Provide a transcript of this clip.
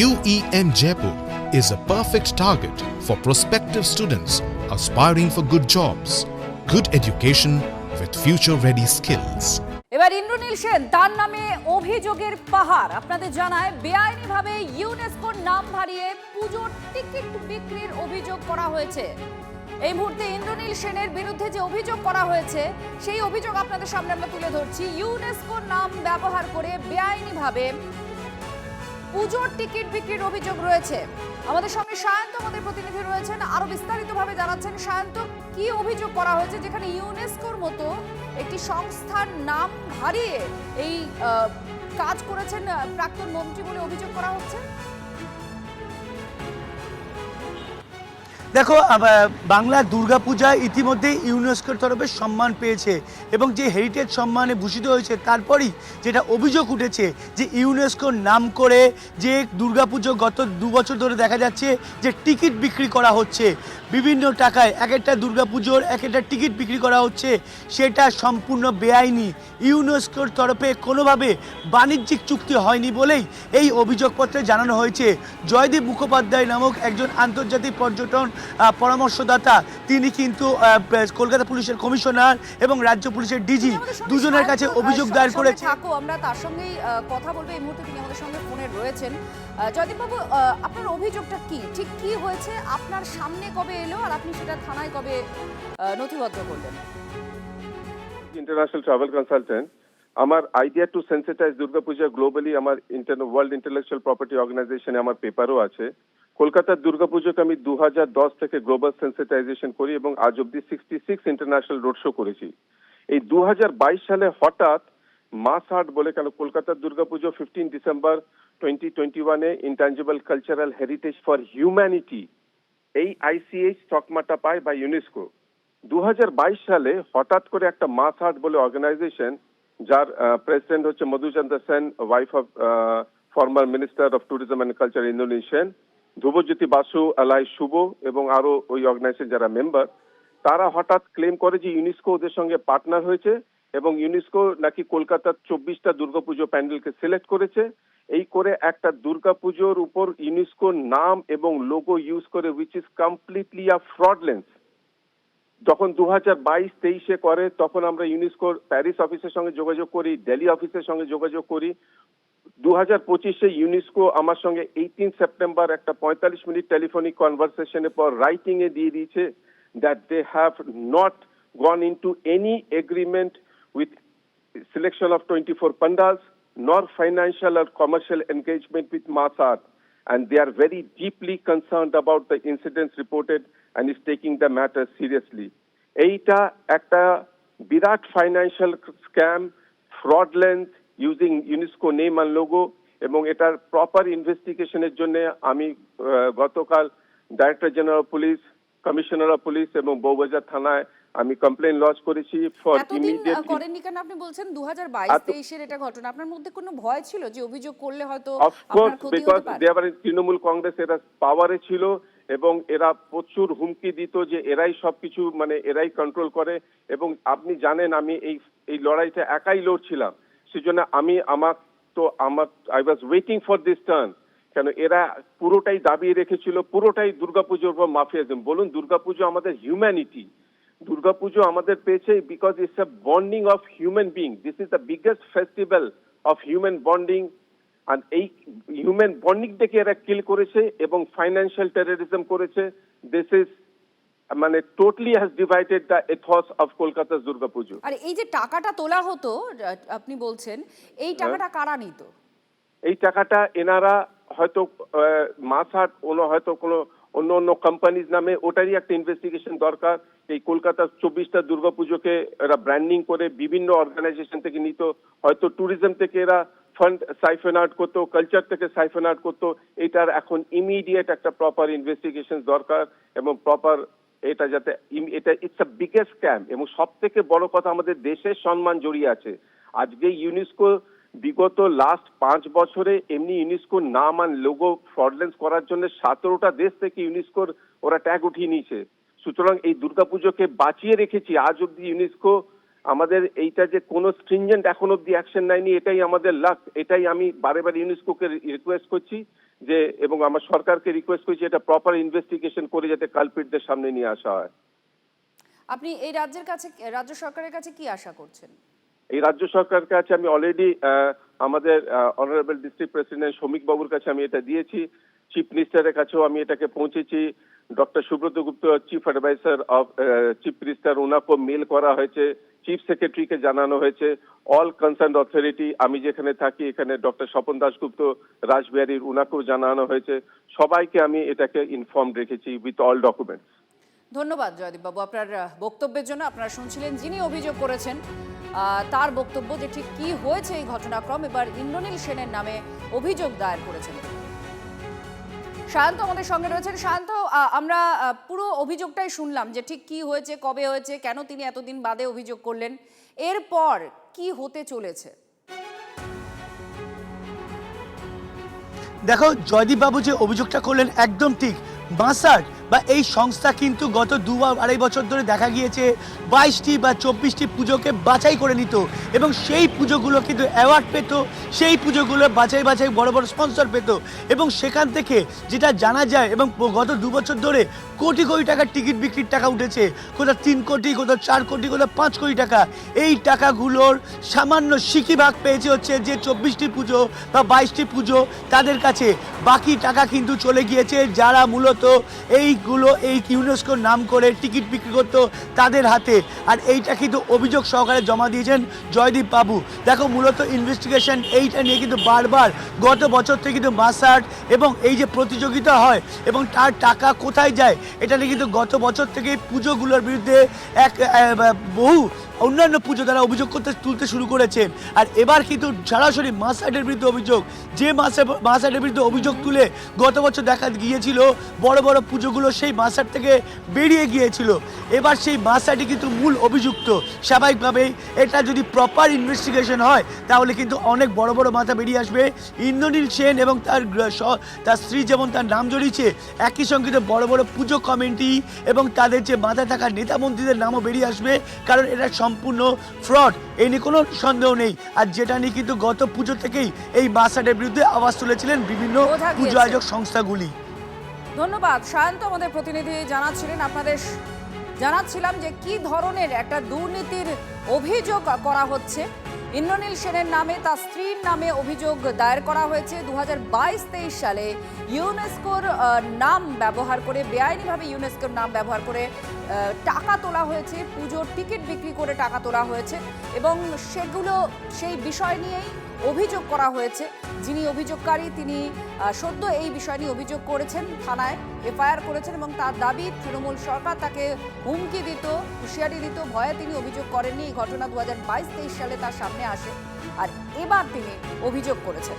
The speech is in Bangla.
UEM Jaipur is a perfect target for prospective students aspiring for good jobs, good education with future-ready skills. এবার ইন্দ্রনীল সেন তার নামে অভিযোগের পাহাড়। আপনাদের জানায় বেআইনিভাবে ইউনেস্কোর নাম হারিয়ে পুজোর টিকিট বিক্রির অভিযোগ করা হয়েছে। এই মুহূর্তে ইন্দ্রনীল সেনের বিরুদ্ধে যে অভিযোগ করা হয়েছে সেই অভিযোগ আপনাদের সামনে আমরা তুলে ধরছি। ইউনেস্কোর নাম ব্যবহার করে বেআইনিভাবে পুজোর টিকিট বিক্রির অভিযোগ রয়েছে। আমাদের সঙ্গে সায়ন্ত আমাদের প্রতিনিধি রয়েছেন, আরো বিস্তারিতভাবে জানাচ্ছেন। সায়ন্ত, কি অভিযোগ করা হয়েছে যেখানে ইউনেস্কোর মতো একটি সংস্থার নাম হারিয়ে এই কাজ করেছেন প্রাক্তন মন্ত্রী বলে অভিযোগ করা হচ্ছে? দেখো, বাংলার দুর্গাপূজা ইতিমধ্যে ইউনেস্কোর তরফে সম্মান পেয়েছে এবং যে হেরিটেজ সম্মানে ভূষিত হয়েছে, তারপরই যেটা অভিযোগ উঠেছে যে ইউনেস্কোর নাম করে যে দুর্গাপুজো গত 2 বছর ধরে দেখা যাচ্ছে যে টিকিট বিক্রি করা হচ্ছে বিভিন্ন টাকায়, এক একটা দুর্গাপুজোর এক একটা টিকিট বিক্রি করা হচ্ছে, সেটা সম্পূর্ণ বেআইনি। ইউনেস্কোর তরফে কোনোভাবে বাণিজ্যিক চুক্তি হয়নি বলেই এই অভিযোগপত্রে জানানো হয়েছে। জয়দীপ মুখোপাধ্যায় নামক একজন আন্তর্জাতিক পর্যটন পরামর্শদাতা, তিনি কিন্তু কলকাতা পুলিশের কমিশনার এবং রাজ্য পুলিশের ডিজি দুজনের কাছে অভিযোগ দায়ের করেছে। আমরা তার সঙ্গেই কথা বলবো, এই মুহূর্তে তিনি আমাদের সঙ্গে ফোনে রয়েছেন। জয়দীপ বাবু, আপনার অভিযোগটা কি, ঠিক কি হয়েছে, আপনার সামনে কবে এলো আর আপনি সেটা থানায় কবে নথিবদ্ধ করলেন? ইন্টারন্যাশনাল ট্রাভেল কনসালটেন্ট, আমার idea to sensitise Durga Puja globally আমার ওয়ার্ল্ড ইন্টেলেকচুয়াল প্রপার্টি অর্গানাইজেশনে আমার পেপারও আছে। কলকাতার দুর্গাপুজোকে আমি 2010 থেকে গ্লোবাল সেন্সিটাইজেশন করি এবং আজ অব্দি 66 ইন্টারন্যাশনাল রোড শো করেছি। এই 2022 সালে হঠাৎ মাস আর্ট বলে, কেন কলকাতার দুর্গাপুজো 15 ডিসেম্বর 2021-এ intangible cultural heritage for humanity এই আইসিএইচ তকমাটা পায় বা ইউনেস্কো। 2022 সালে হঠাৎ করে একটা মাস আর্ট বলে অর্গানাইজেশন, যার প্রেসিডেন্ট হচ্ছে Madhuchandra Sen, wife of former minister of tourism and culture Indonesian, Dhrubajyoti Basu, আলাই শুভ এবং আরো ওই অর্গানাইজেশন যারা মেম্বার, তারা হঠাৎ ক্লেম করে যে ইউনেস্কো ওদের সঙ্গে পার্টনার হয়েছে এবং ইউনেস্কো নাকি কলকাতার 24টা দুর্গাপুজো প্যান্ডেলকে সিলেক্ট করেছে। এই করে একটা দুর্গাপুজোর উপর ইউনেস্কোর নাম এবং লোগো ইউজ করে, উইচ ইজ কমপ্লিটলি আ ফ্রডলেন্স। যখন 2022-23-এ করে, তখন আমরা ইউনেস্কোর প্যারিস অফিসের সঙ্গে যোগাযোগ করি, দিল্লি অফিসের সঙ্গে যোগাযোগ করি। 2025-এ ইউনেস্কো আমার সঙ্গে 18 সেপ্টেম্বর একটা 45 মিনিট টেলিফোনিক কনভারসেশনের পর রাইটিং এ দিয়ে দিয়েছে that they have not gone into any agreement with selection of 24 pandals nor financial or commercial engagement with mass art, and they are very deeply concerned about the incidents reported and is taking the matter seriously. এইটা একটা বিরাট financial scam, fraudulence using UNESCO name and logo, এবং এটার প্রপার ইনভেস্টিগেশনের জন্য আমি গতকাল director general police, commissioner of police এবং বউবাজার থানায় আমি কমপ্লেইন লজ করেছি ফর ইমিডিয়েট। করেননি কেন? আপনি বলছেন 2022-23-এর এটা ঘটনা, আপনার মধ্যে কোনো ভয় ছিল যে অভিযোগ করলে হয়তো আপনার ক্ষতি হতে পারে? বিকজ তৃণমূল কংগ্রেস এরা পাওয়ারে ছিল এবং এরা প্রচুর হুমকি দিত যে এরাই সবকিছু, মানে এরাই কন্ট্রোল করে। এবং আপনি জানেন আমি এই লড়াইটা একাই লড়ছিলাম, সেজন্য I was waiting for this turn. কেন এরা পুরোটাই দাবিয়ে রেখেছিল, পুরোটাই দুর্গাপুজোর উপর মাফিয়াজম। বলুন, দুর্গাপুজো আমাদের হিউম্যানিটি, দুর্গাপুজো আমাদের পেয়েছে because it's a bonding of human being. This is the biggest festival of human bonding, আর এই হিউম্যান বন্ডিংটাকে এরা কিল করেছে এবং ফাইন্যান্সিয়াল টেররিজম করেছে। দিস ইজ মানে totally has divided the ethos of কলকাতার দুর্গাপুজো। আর এই যে টাকাটা তোলা হতো আপনি বলছেন, এই টাকাটা কারা নিত? এই টাকাটা এনারা হয়তো মাস আর্ট হয়তো কোনো অন্য কোম্পানিজ নামে, ওটারই একটা ইনভেস্টিগেশন দরকার। এই কলকাতার 24টা দুর্গাপুজোকে এরা ব্র্যান্ডিং করে বিভিন্ন অর্গানাইজেশন থেকে নিত, হয়তো ট্যুরিজম থেকে এরা ফান্ড সাইফন আউট করতো, কালচার থেকে সাইফন আউট করতো। এটার এখন ইমিডিয়েট একটা প্রপার ইনভেস্টিগেশন দরকার এবং প্রপার এটা যাতে এটা ইটস আ বিগেস্ট স্ক্যাম। এবং সব থেকে বড় কথা, আমাদের দেশের সম্মান জড়িয়ে আছে। আজকে ইউনেস্কো বিগত লাস্ট 5 বছরে এমনি ইউনেস্কোর নাম আর লোগো ফ্রডলেন্স করার জন্য 17টা দেশ থেকে ইউনেস্কোর ওরা ট্যাগ উঠিয়ে নিয়েছে। সুতরাং এই দুর্গাপুজোকে বাঁচিয়ে রেখেছি আজ অব্দি ইউনেস্কো। আমাদের এইটা যে কোনো স্ট্রিনজেন্ট এখন অব্দি অ্যাকশন নেয়নি, এটাই আমাদের লাক। এটাই আমি বারে বারে ইউনেস্কোকে রিকোয়েস্ট করছি যে এবং আমার সরকারকে রিকোয়েস্ট করেছি এটা প্রপার ইনভেস্টিগেশন করে যাতে কালপিটদের সামনে নিয়ে আসা হয়। আপনি এই রাজ্য সরকারের কাছে কি আশা করছেন? এই রাজ্য সরকারের কাছে আমি অলরেডি আমাদের অনারেবল ডিস্ট্রিক্ট প্রেসিডেন্ট শ্রমিক বাবুর কাছে আমি এটা দিয়েছি, চিফ মিনিস্টারের কাছেও আমি এটাকে পৌঁছেছি, doctor Subrata Gupta chief adviser of chief minister ওনাকেও মেল করা হয়েছে, চিফ সেক্রেটারিকে জানানো হয়েছে, অল কনসার্ন অথরিটি, আমি যেখানে থাকি এখানে ডক্টর স্বপন দাশগুপ্ত রাসবিহারীর ওনাকেও জানানো হয়েছে, সবাইকে আমি এটাকে ইনফর্ম রেখেছি উইথ অল ডকুমেন্টস। ধন্যবাদ জয়দীপ বাবু আপনার বক্তব্যের জন্য। আপনারা শুনছিলেন যিনি অভিযোগ করেছেন তার বক্তব্য যে ঠিক কি হয়েছে এই ঘটনাক্রম। এবার ইন্দ্রনীল সেনের নামে অভিযোগ দায়ের করেছেন। সায়ন্ত আমাদের সঙ্গে রয়েছেন। সায়ন্ত, আমরা পুরো অভিযোগটাই শুনলাম যে ঠিক কি হয়েছে, কবে হয়েছে, কেন তিনি এতদিন বাদে অভিযোগ করলেন, এরপর কি হতে চলেছে? দেখো, জয়দীপ বাবু যে অভিযোগটা করলেন একদম ঠিক। বাসার্ড বা এই সংস্থা কিন্তু গত 2-2.5 বছর ধরে দেখা গিয়েছে 22টি বা 24টি পুজোকে বাছাই করে নিত এবং সেই পুজোগুলো কিন্তু অ্যাওয়ার্ড পেত, সেই পুজোগুলো বাছাই বড় বড় স্পন্সর পেত এবং সেখান থেকে যেটা জানা যায় এবং গত 2 বছর ধরে কোটি কোটি টাকার টিকিট বিক্রির টাকা উঠেছে, কোথাও 3 কোটি, কোথাও 4 কোটি, কোথাও 5 কোটি টাকা। এই টাকাগুলোর সামান্য সিকি ভাগ পেয়েছে হচ্ছে যে 24টি পুজো বা 22টি পুজো তাদের কাছে। বাকি টাকা কিন্তু চলে গিয়েছে যারা মূলত এই ইউনেস্কোর নাম করে টিকিট বিক্রি করতো তাদের হাতে। আর এইটা কিন্তু অভিযোগ সহকারে জমা দিয়েছেন জয়দীপ বাবু। দেখো, মূলত ইনভেস্টিগেশন এইটা নিয়ে কিন্তু বারবার গত বছর থেকে কিন্তু মাসার্ট এবং এই যে প্রতিযোগিতা হয় এবং তার টাকা কোথায় যায় এটা নিয়ে কিন্তু গত বছর থেকে পুজোগুলোর বিরুদ্ধে বহু অন্যান্য পুজো তারা অভিযোগ তুলতে শুরু করেছেন। আর এবার কিন্তু সরাসরি মাসার্টের বিরুদ্ধে অভিযোগ, যে মাসার্টের বিরুদ্ধে অভিযোগ তুলে গত বছর দেখা গিয়েছিল বড় বড় পুজোগুলো সেই মাসার্ট থেকে বেরিয়ে গিয়েছিল। এবার সেই মাসার্টই কিন্তু মূল অভিযুক্ত। স্বাভাবিকভাবেই এটা যদি প্রপার ইনভেস্টিগেশন হয় তাহলে কিন্তু অনেক বড় বড় মাথা বেরিয়ে আসবে। ইন্দ্রনীল সেন এবং তার স্ত্রী যেমন তার নাম জড়িয়েছে, একই সঙ্গে বড় বড় পুজো কমিটি এবং তাদের যে মাথায় থাকা নেতা মন্ত্রীদের নামও বেরিয়ে আসবে, কারণ এটা সম্পূর্ণ ফ্রড, এই নিয়ে কোনো সন্দেহ নেই। আর যেটা নিয়ে কিন্তু গত পুজো থেকেই এই মাসার্টের বিরুদ্ধে আওয়াজ তুলেছিলেন বিভিন্ন পুজো আয়োজক সংস্থাগুলি। ধন্যবাদ সায়ন্ত, আমাদের প্রতিনিধি জানাচ্ছিলেন। আপনাদের জানাচ্ছিলাম যে কি ধরনের একটা দুর্নীতির অভিযোগ করা হচ্ছে। ইন্দ্রনীল সেনের নামে, তার স্ত্রীর নামে অভিযোগ দায়ের করা হয়েছে। 2022-23 সালে ইউনেস্কোর নাম ব্যবহার করে, বেআইনিভাবে ইউনেস্কোর নাম ব্যবহার করে টাকা তোলা হয়েছে, পুজোর টিকিট বিক্রি করে টাকা তোলা হয়েছে এবং সেই বিষয় নিয়েই অভিযোগ করা হয়েছে। যিনি অভিযোগকারী তিনি সদ্য এই বিষয় নিয়ে অভিযোগ করেছেন, থানায় এফআইআর করেছেন এবং তার দাবি তৃণমূল সরকার তাকে হুমকি দিত, হুঁশিয়ারি দিত, ভয়ে তিনি অভিযোগ করেননি। এই ঘটনা 2022-23 সালে তার সামনে আসে আর এবার তিনি অভিযোগ করেছেন।